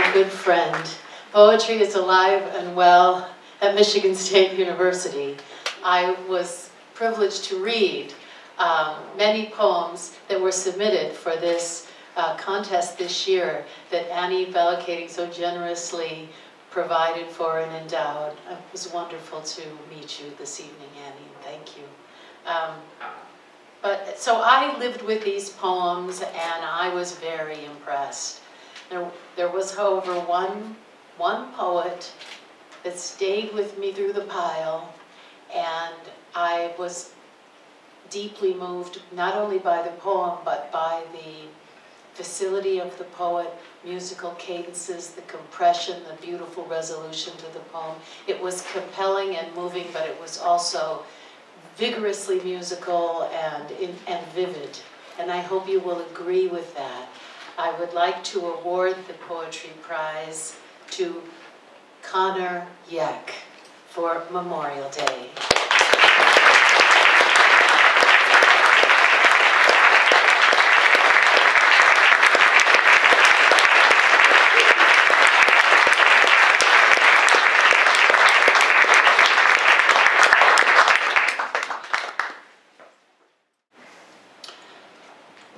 my good friend. Poetry is alive and well at Michigan State University. I was privileged to read many poems that were submitted for this contest this year that Annie Bellakating so generously provided for and endowed. It was wonderful to meet you this evening, Annie. Thank you. So I lived with these poems and I was very impressed. There was, however, one poet that stayed with me through the pile, and I was deeply moved not only by the poem but by the facility of the poet, musical cadences, the compression, the beautiful resolution to the poem. It was compelling and moving, but it was also vigorously musical and vivid. And I hope you will agree with that. I would like to award the Poetry Prize to Connor Yeck for Memorial Day.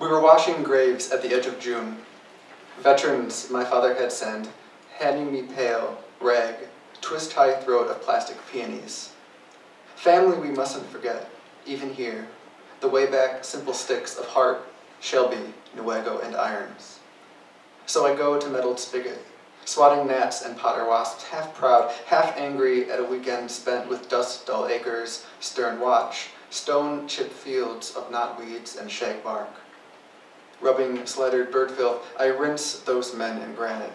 We were washing graves at the edge of June. Veterans my father had sent, handing me pale, rag, twist-high throat of plastic peonies. Family we mustn't forget, even here, the way-back simple sticks of heart, Shelby, Newego, and irons. So I go to metaled spigot, swatting gnats and potter wasps, half proud, half angry at a weekend spent with dust-dull acres, stern watch, stone-chipped fields of knotweeds and shagbark. Rubbing slattered bird filth, I rinse those men in granite.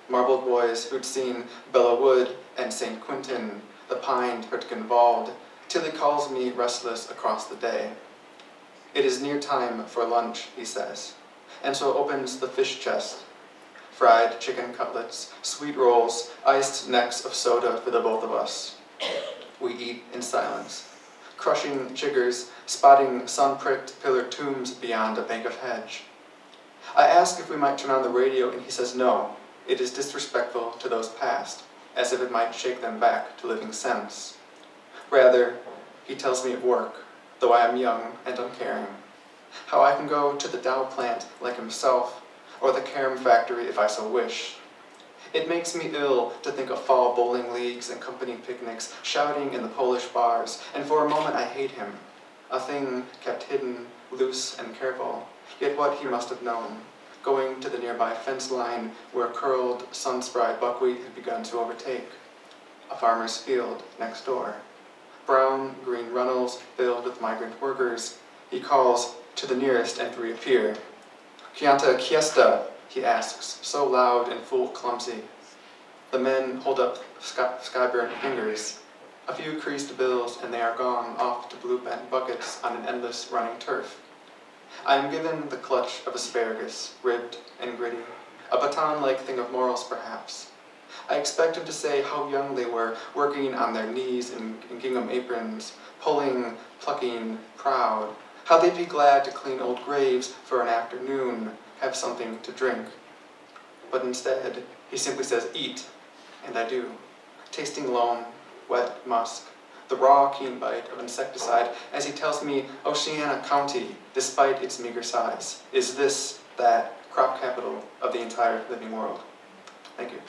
Marbled boys who'd seen Bella Wood and St. Quentin, the pined Hurtgenwald, till he calls me restless across the day. It is near time for lunch, he says, and so opens the fish chest. Fried chicken cutlets, sweet rolls, iced necks of soda for the both of us. We eat in silence, crushing chiggers, spotting sun-pricked pillared tombs beyond a bank of hedge. I ask if we might turn on the radio, and he says no, it is disrespectful to those past, as if it might shake them back to living sense. Rather, he tells me of work, though I am young and uncaring, how I can go to the Dow plant like himself, or the Cairn factory if I so wish. It makes me ill to think of fall bowling leagues and company picnics, shouting in the Polish bars, and for a moment I hate him, a thing kept hidden, loose and careful, yet what he must have known, going to the nearby fence line where curled, sun-spry buckwheat had begun to overtake. A farmer's field next door. Brown, green runnels filled with migrant workers. He calls to the nearest and reappear. "Chianta Chiesta?" he asks, so loud and full clumsy. The men hold up sky-burnt fingers. A few creased bills and they are gone off to blue-bent buckets on an endless running turf. I am given the clutch of asparagus, ribbed and gritty, a baton-like thing of morals perhaps. I expect him to say how young they were, working on their knees in gingham aprons, pulling, plucking, proud, how they'd be glad to clean old graves for an afternoon, have something to drink. But instead, he simply says, eat, and I do, tasting loam, wet musk, the raw, keen bite of insecticide, as he tells me Oceana County, despite its meager size, is this, that, crop capital of the entire living world. Thank you.